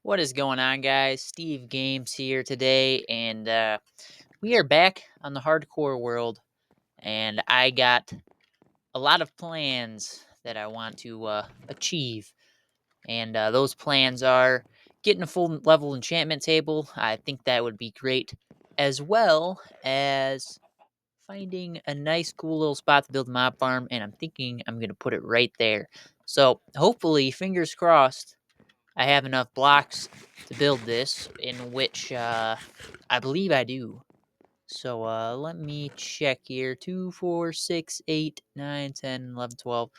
What is going on, guys? Steve Games here today, and we are back on the hardcore world. And I got a lot of plans that I want to achieve, and those plans are getting a full level enchantment table. I think that would be great, as well as finding a nice, cool little spot to build a mob farm. And I'm thinking I'm gonna put it right there. So hopefully, fingers crossed, I have enough blocks to build this, in which I believe I do. So let me check here. 2, 4, 6, 8, 9, 10, 11, 12.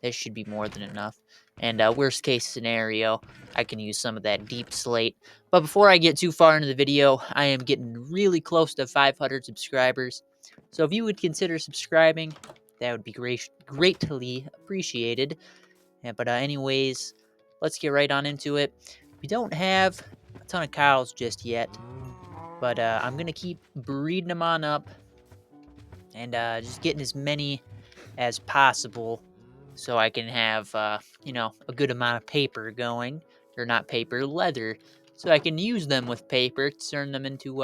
This should be more than enough. And worst case scenario, I can use some of that deep slate. But before I get too far into the video, I am getting really close to 500 subscribers. So if you would consider subscribing, that would be greatly appreciated. Yeah, but anyways, let's get right on into it. We don't have a ton of cows just yet, but I'm gonna keep breeding them on up and just getting as many as possible, so I can have a good amount of paper going, or not paper, leather, so I can use them with paper to turn them into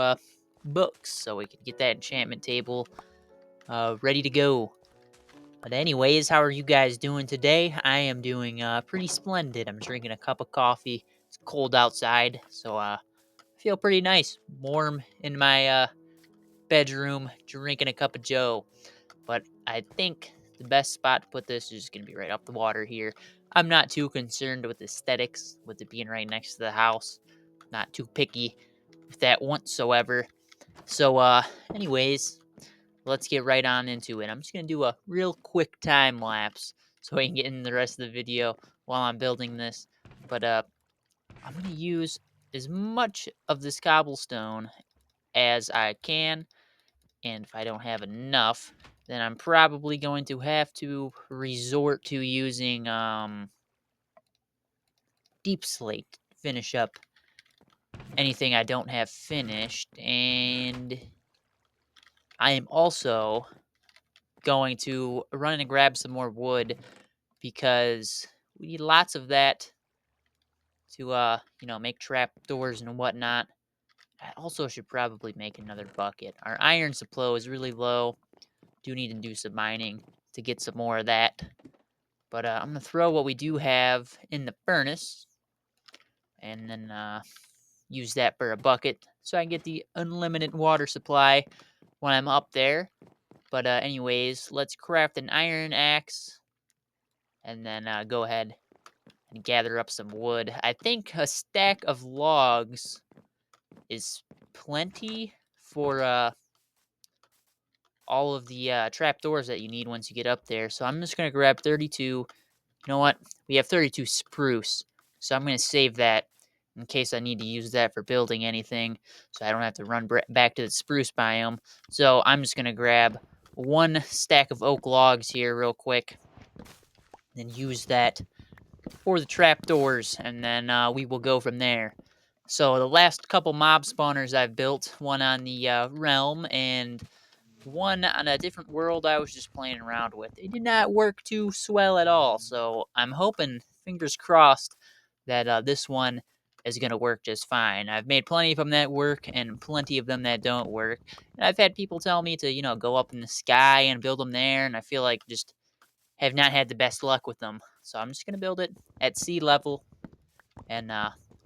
books, so we can get that enchantment table ready to go. But anyways, how are you guys doing today? I am doing pretty splendid. I'm drinking a cup of coffee. It's cold outside, so I feel pretty nice, warm in my bedroom, drinking a cup of Joe. But I think the best spot to put this is going to be right up the water here. I'm not too concerned with aesthetics, with it being right next to the house. Not too picky with that whatsoever. So, anyways, let's get right on into it. I'm just going to do a real quick time lapse so I can get in the rest of the video while I'm building this. But I'm going to use as much of this cobblestone as I can. And if I don't have enough, then I'm probably going to have to resort to using deep slate to finish up anything I don't have finished. And I am also going to run and grab some more wood because we need lots of that to make trap doors and whatnot. I also should probably make another bucket. Our iron supply is really low. Do need to do some mining to get some more of that. But I'm gonna throw what we do have in the furnace, and then use that for a bucket, so I can get the unlimited water supply when I'm up there. But anyways, let's craft an iron axe, and then go ahead and gather up some wood. I think a stack of logs is plenty for all of the trapdoors that you need once you get up there. So I'm just going to grab 32. You know what? We have 32 spruce. So I'm going to save that in case I need to use that for building anything. So I don't have to run back to the spruce biome. So I'm just going to grab one stack of oak logs here real quick. Then use that for the trapdoors, and then we will go from there. So the last couple mob spawners I've built, one on the realm and one on a different world I was just playing around with. It did not work too swell at all, so I'm hoping, fingers crossed, that this one is going to work just fine. I've made plenty of them that work and plenty of them that don't work. And I've had people tell me to, go up in the sky and build them there, and I feel like just have not had the best luck with them. So I'm just going to build it at sea level and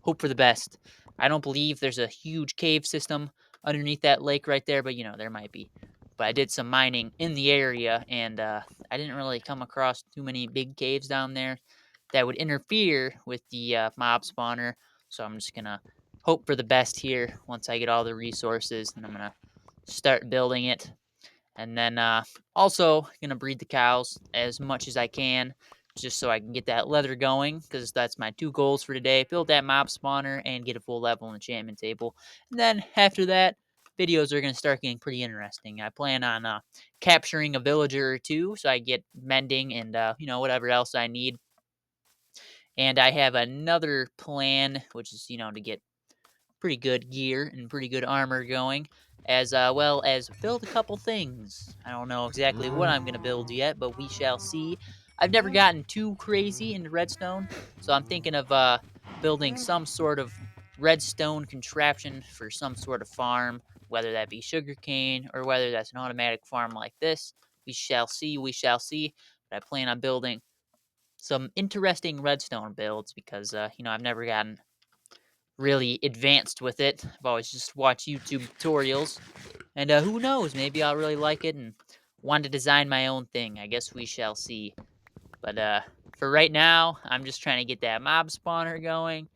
hope for the best. I don't believe there's a huge cave system underneath that lake right there, but there might be. But I did some mining in the area, and I didn't really come across too many big caves down there that would interfere with the mob spawner. So I'm just gonna hope for the best here once I get all the resources, and I'm gonna start building it. And then also gonna breed the cows as much as I can, just so I can get that leather going, because that's my two goals for today: build that mob spawner and get a full level enchantment table. And then after that, videos are gonna start getting pretty interesting. I plan on capturing a villager or two, so I get mending and whatever else I need. And I have another plan, which is to get pretty good gear and pretty good armor going, as well as build a couple things. I don't know exactly what I'm going to build yet, but we shall see. I've never gotten too crazy into redstone, so I'm thinking of building some sort of redstone contraption for some sort of farm, whether that be sugarcane or whether that's an automatic farm like this. We shall see, we shall see. But I plan on building some interesting redstone builds because, I've never gotten really advanced with it. I've always just watched YouTube tutorials. And who knows, maybe I'll really like it and want to design my own thing. I guess we shall see. But for right now, I'm just trying to get that mob spawner going,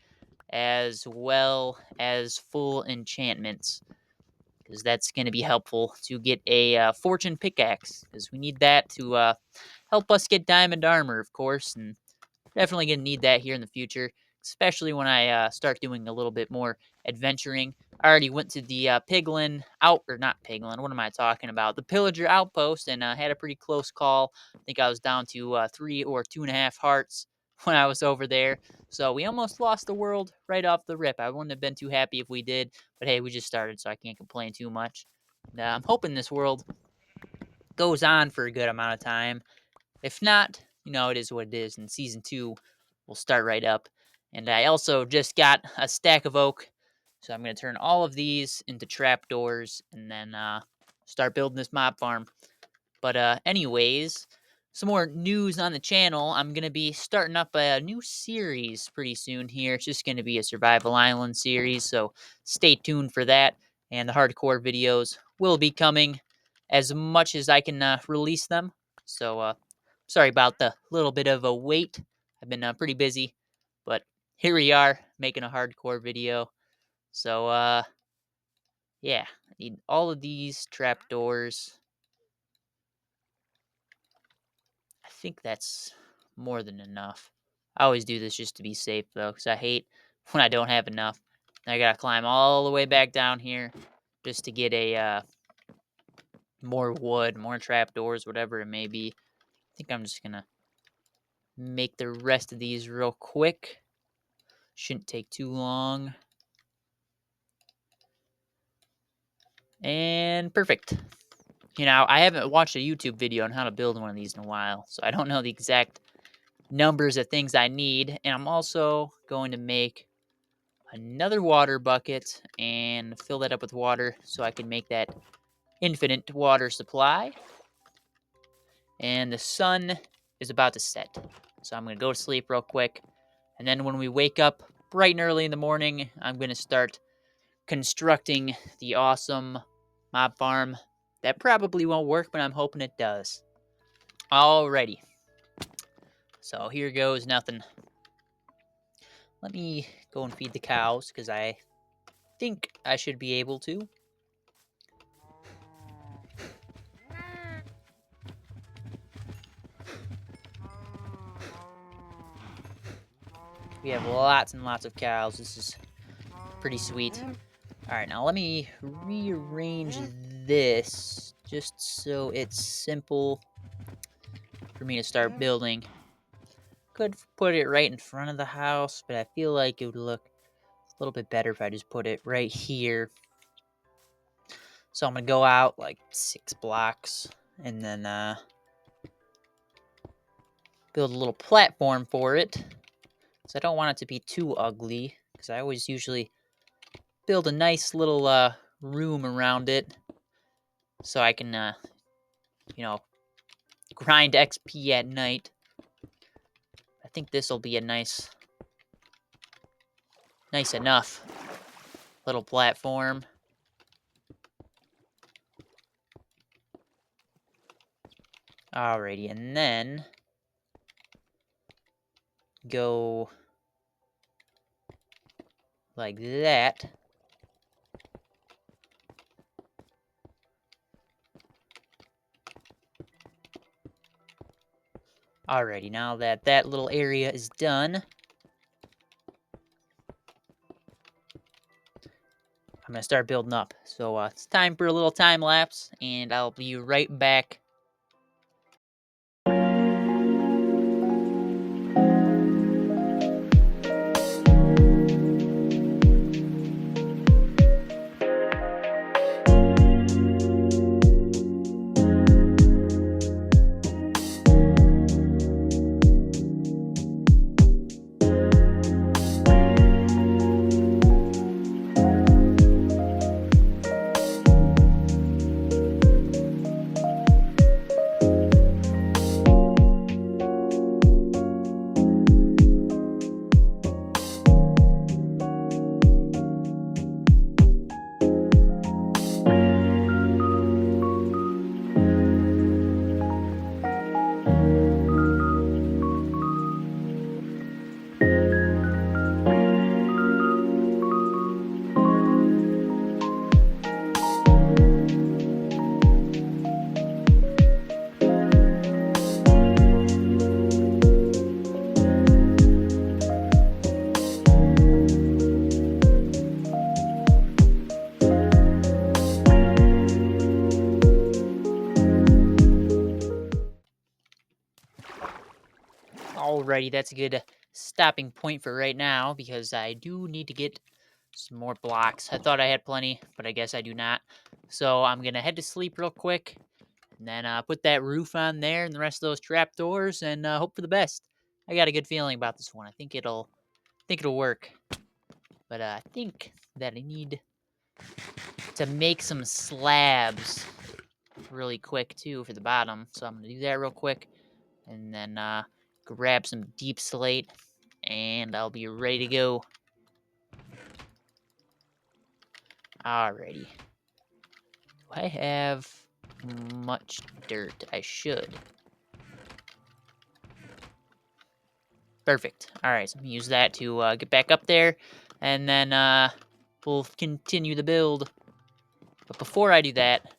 as well as full enchantments, because that's going to be helpful to get a fortune pickaxe, because we need that to help us get diamond armor, of course, and definitely going to need that here in the future, especially when I start doing a little bit more adventuring. I already went to the Piglin out, or not Piglin, what am I talking about? The Pillager Outpost, and had a pretty close call. I think I was down to 3 or 2.5 hearts when I was over there. So we almost lost the world right off the rip. I wouldn't have been too happy if we did, but hey, we just started, so I can't complain too much. And, I'm hoping this world goes on for a good amount of time. If not, it is what it is, and season 2 will start right up. And I also just got a stack of oak, so I'm going to turn all of these into trapdoors and then start building this mob farm. But anyways, some more news on the channel. I'm going to be starting up a new series pretty soon here. It's just going to be a Survival Island series, so stay tuned for that. And the hardcore videos will be coming as much as I can release them. So sorry about the little bit of a wait. I've been pretty busy, but here we are making a hardcore video. So yeah, I need all of these trapdoors. I think that's more than enough. I always do this just to be safe, though, because I hate when I don't have enough. I gotta climb all the way back down here just to get a more wood, more trapdoors, whatever it may be. I think I'm just gonna make the rest of these real quick. Shouldn't take too long. And perfect. I haven't watched a YouTube video on how to build one of these in a while, so I don't know the exact numbers of things I need. And I'm also going to make another water bucket and fill that up with water so I can make that infinite water supply. And the sun is about to set, so I'm going to go to sleep real quick. And then when we wake up bright and early in the morning, I'm going to start constructing the awesome mob farm. That probably won't work, but I'm hoping it does. Alrighty. So here goes nothing. Let me go and feed the cows, because I think I should be able to. We have lots and lots of cows. This is pretty sweet. Alright, now let me rearrange this just so it's simple for me to start building. Could put it right in front of the house, but I feel like it would look a little bit better if I just put it right here. So I'm going to go out like 6 blocks and then build a little platform for it. So I don't want it to be too ugly, because I always usually build a nice little room around it so I can, grind XP at night. I think this will be a nice enough little platform. Alrighty, and then go like that. Alrighty, now that that little area is done, I'm going to start building up. So it's time for a little time lapse, and I'll be right back. Alrighty, that's a good stopping point for right now because I do need to get some more blocks. I thought I had plenty, but I guess I do not. So I'm going to head to sleep real quick and then put that roof on there and the rest of those trapdoors and hope for the best. I got a good feeling about this one. I think it'll work. But I think that I need to make some slabs really quick too for the bottom. So I'm going to do that real quick and then grab some deep slate and I'll be ready to go. Alrighty. Do I have much dirt? I should. Perfect. Alright, so I'm going to use that to get back up there, and then we'll continue the build. But before I do that,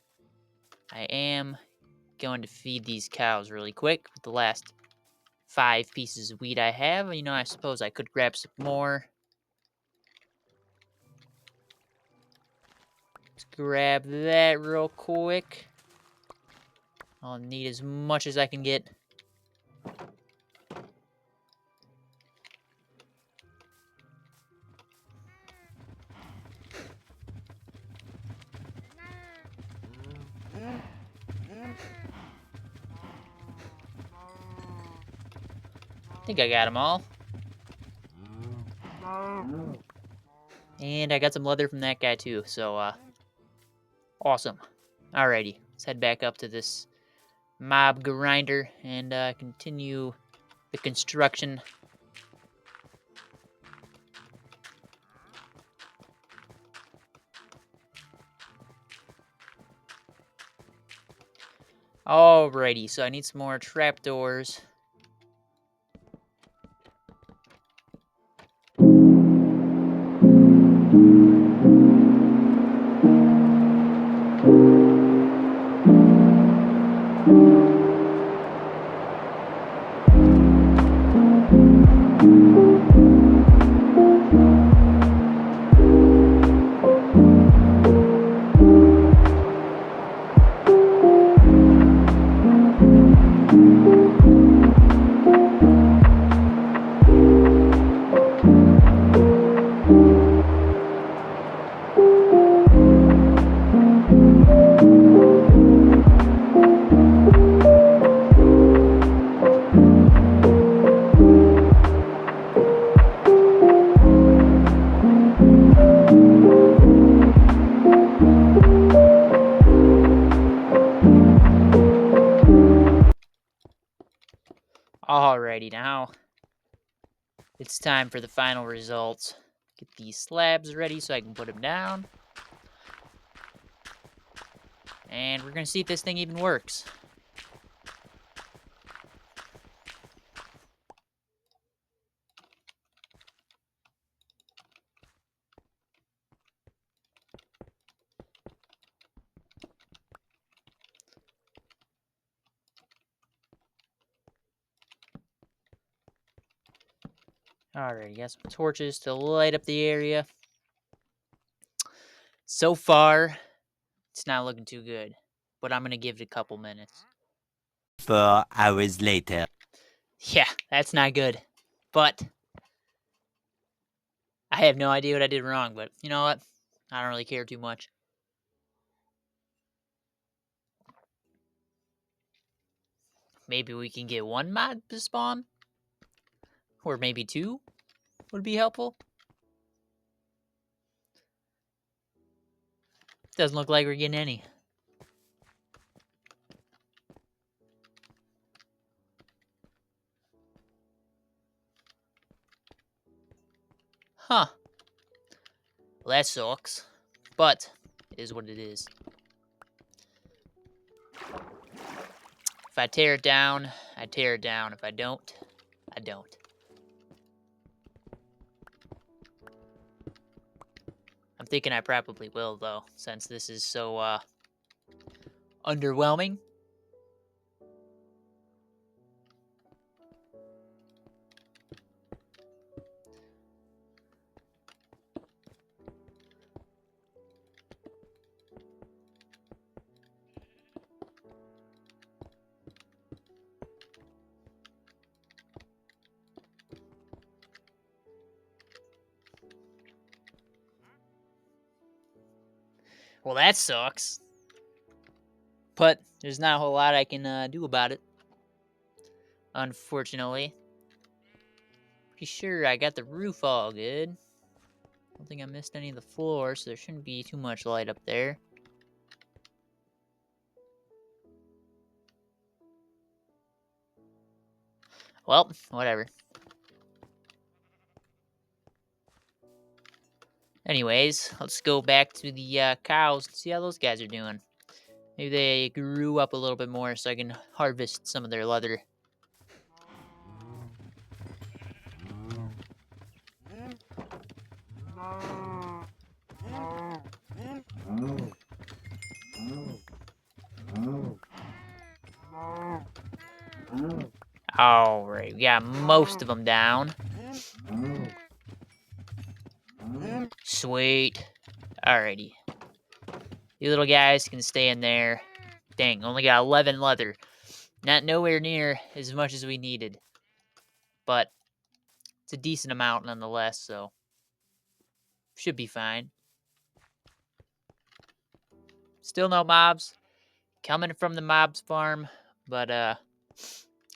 I am going to feed these cows really quick with the last 5 pieces of wheat I have. You know, I suppose I could grab some more. Let's grab that real quick. I'll need as much as I can get. I think I got them all. And I got some leather from that guy too, so awesome. Alrighty, let's head back up to this mob grinder and continue the construction. Alrighty, so I need some more trapdoors. Alrighty, now it's time for the final results. Get these slabs ready so I can put them down. And we're going to see if this thing even works. Alrighty, got some torches to light up the area. So far, it's not looking too good, but I'm going to give it a couple minutes. 4 hours later. Yeah, that's not good. But I have no idea what I did wrong, but you know what? I don't really care too much. Maybe we can get 1 mod to spawn? Or maybe 2 would be helpful. Doesn't look like we're getting any. Huh. Well, that sucks. But it is what it is. If I tear it down, I tear it down. If I don't, I don't. I'm thinking I probably will, though, since this is so, underwhelming. Well, that sucks. But there's not a whole lot I can do about it, unfortunately. Pretty sure I got the roof all good. Don't think I missed any of the floor, so there shouldn't be too much light up there. Well, whatever. Anyways, let's go back to the cows and see how those guys are doing. Maybe they grew up a little bit more so I can harvest some of their leather. Alright, we got most of them down. Sweet. Alrighty. You little guys can stay in there. Dang, only got 11 leather. Not nowhere near as much as we needed. But it's a decent amount nonetheless, so should be fine. Still no mobs coming from the mobs farm, but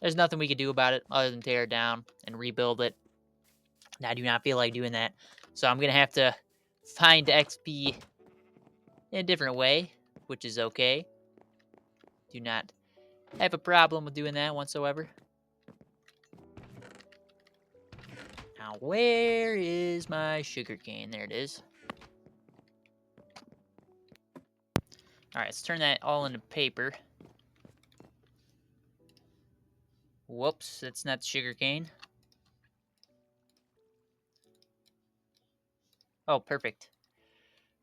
there's nothing we could do about it other than tear it down and rebuild it. I do not feel like doing that, so I'm gonna have to find XP in a different way, which is okay. Do not have a problem with doing that whatsoever. Now, where is my sugarcane? There it is. All right, let's turn that all into paper. Whoops, that's not sugarcane. Oh, perfect.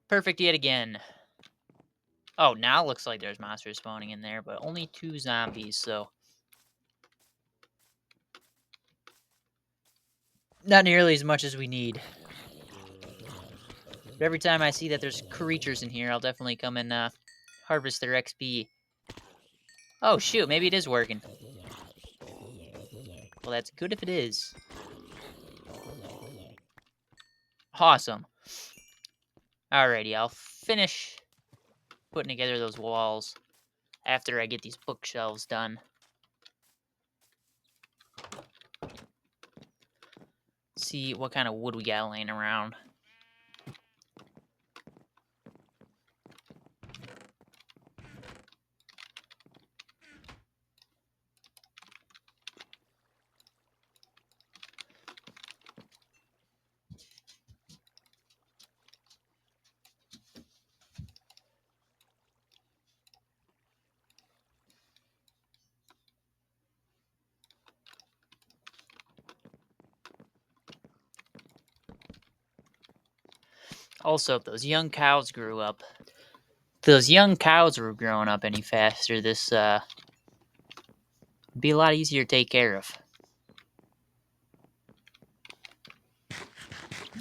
Perfect yet again. Oh, now it looks like there's monsters spawning in there, but only 2 zombies, so not nearly as much as we need. But every time I see that there's creatures in here, I'll definitely come and harvest their XP. Oh, shoot, maybe it is working. Well, that's good if it is. Awesome. Alrighty, I'll finish putting together those walls after I get these bookshelves done. See what kind of wood we got laying around. Also, if those young cows grew up, if those young cows were growing up any faster, this would be a lot easier to take care of.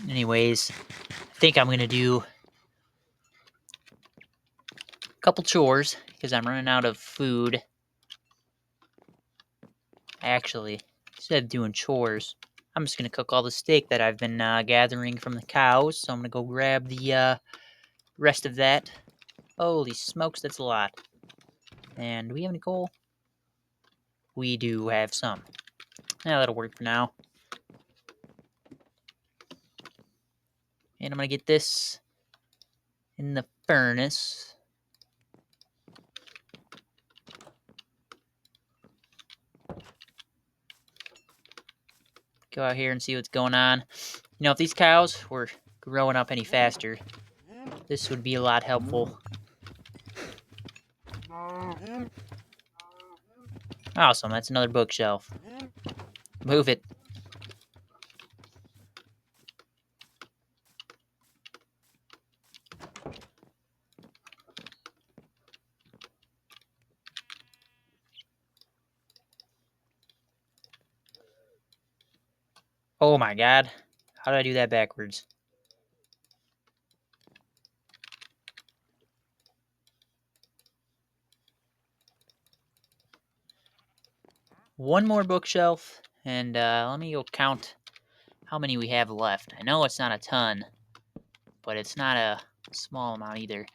Anyways, I think I'm gonna do a couple chores because I'm running out of food. Actually, instead of doing chores, I'm just gonna cook all the steak that I've been gathering from the cows. So I'm gonna go grab the rest of that. Holy smokes, that's a lot. And do we have any coal? We do have some. Yeah, that'll work for now. And I'm gonna get this in the furnace. Go out here and see what's going on. You know, if these cows were growing up any faster, this would be a lot helpful. Awesome, that's another bookshelf. Move it. Oh my god. How did I do that backwards? One more bookshelf, and let me go count how many we have left. I know it's not a ton, but it's not a small amount either.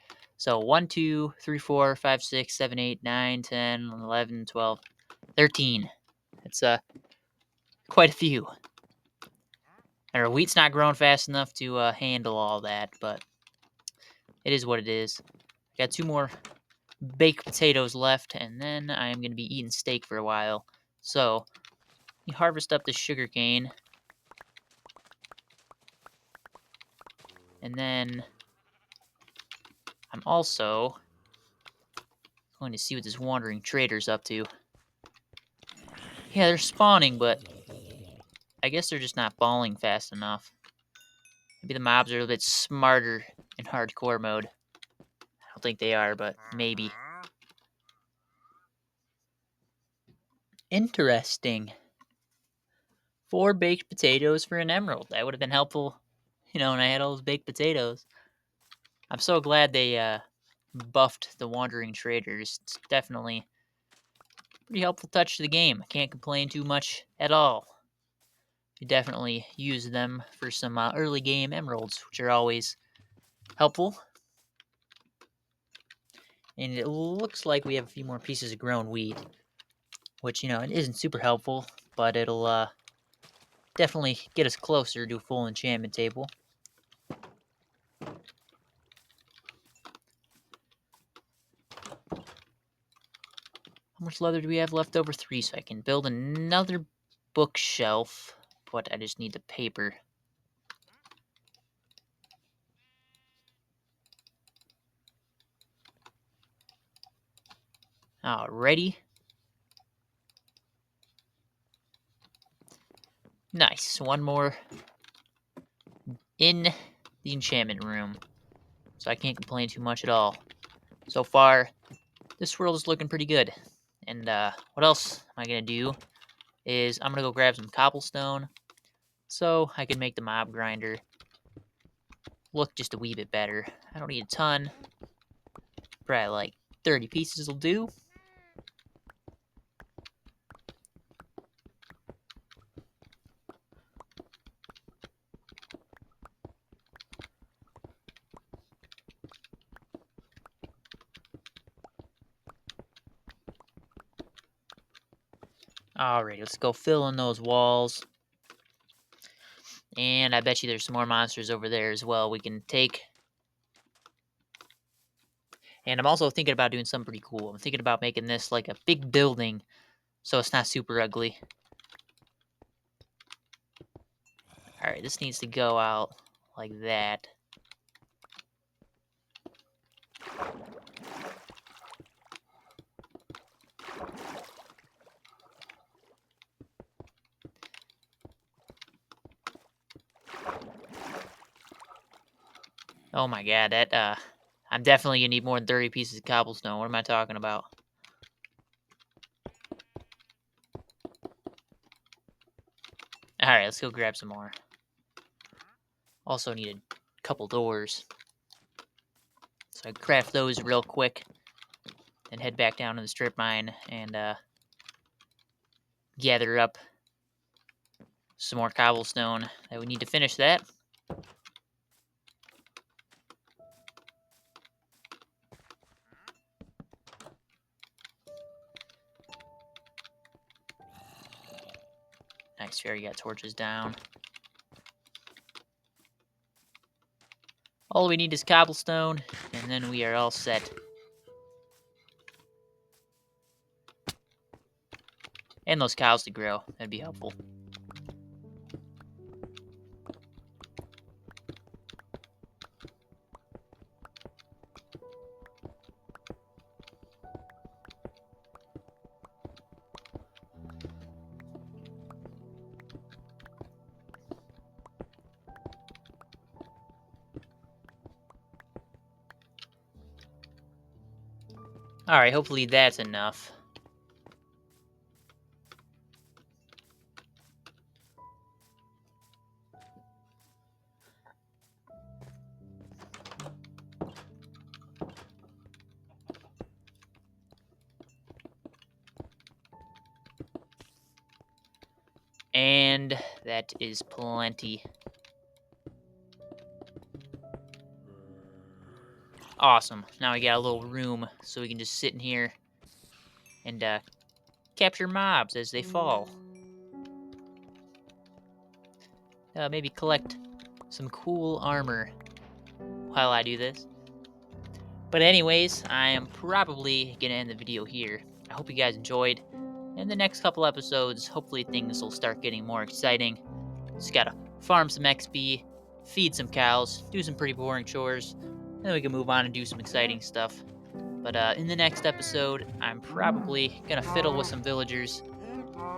So 1, 2, 3, 4, 5, 6, 7, 8, 9, 10, 11, 12, 13. It's quite a few. Our wheat's not growing fast enough to handle all that, but it is what it is. Got 2 more baked potatoes left, and then I am going to be eating steak for a while. So, you harvest up the sugar cane, and then I'm also going to see what this wandering trader's up to. Yeah, they're spawning, but I guess they're just not balling fast enough. Maybe the mobs are a little bit smarter in hardcore mode. I don't think they are, but maybe. Interesting. 4 baked potatoes for an emerald. That would have been helpful, when I had all those baked potatoes. I'm so glad they buffed the wandering traders. It's definitely a pretty helpful touch to the game. I can't complain too much at all. You definitely use them for some early game emeralds, which are always helpful. And it looks like we have a few more pieces of grown wheat, which, it isn't super helpful, but it'll definitely get us closer to a full enchantment table. How much leather do we have left over? 3, so I can build another bookshelf, but I just need the paper. Alrighty. Nice. One more in the enchantment room. So I can't complain too much at all. So far, this world is looking pretty good. And what else am I going to do is I'm going to go grab some cobblestone so I can make the mob grinder look just a wee bit better. I don't need a ton. Probably like 30 pieces will do. Alright, let's go fill in those walls. And I bet you there's some more monsters over there as well we can take. And I'm also thinking about doing something pretty cool. I'm thinking about making this like a big building so it's not super ugly. Alright, this needs to go out like that. Oh my god, I'm definitely gonna need more than 30 pieces of cobblestone. What am I talking about? Alright, let's go grab some more. Also need a couple doors. So I craft those real quick. Then head back down to the strip mine and gather up some more cobblestone that we need to finish that. Nice, fairy got torches down. All we need is cobblestone, and then we are all set. And those cows to grow. That'd be helpful. Alright, hopefully that's enough. And that is plenty. Awesome. Now we got a little room so we can just sit in here and capture mobs as they fall. Maybe collect some cool armor while I do this. But anyways, I am probably going to end the video here. I hope you guys enjoyed. In the next couple episodes, hopefully things will start getting more exciting. Just gotta farm some XP, feed some cows, do some pretty boring chores, and then we can move on and do some exciting stuff. But in the next episode, I'm probably gonna fiddle with some villagers.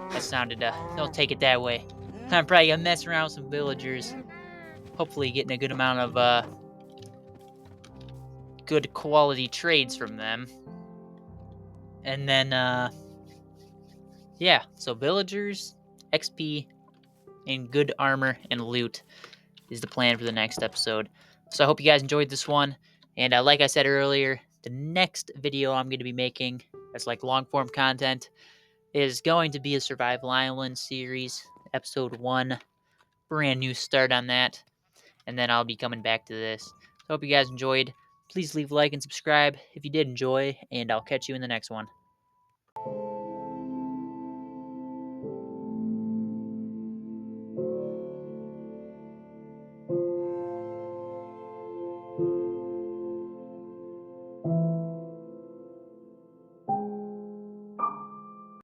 That sounded, don't take it that way. I'm probably gonna mess around with some villagers. Hopefully getting a good amount of, good quality trades from them. And then, yeah, so villagers, XP, and good armor and loot is the plan for the next episode. So I hope you guys enjoyed this one. And like I said earlier, the next video I'm going to be making that's like long form content is going to be a Survival Island series, episode 1. Brand new start on that. And then I'll be coming back to this. So I hope you guys enjoyed. Please leave a like and subscribe if you did enjoy, and I'll catch you in the next one.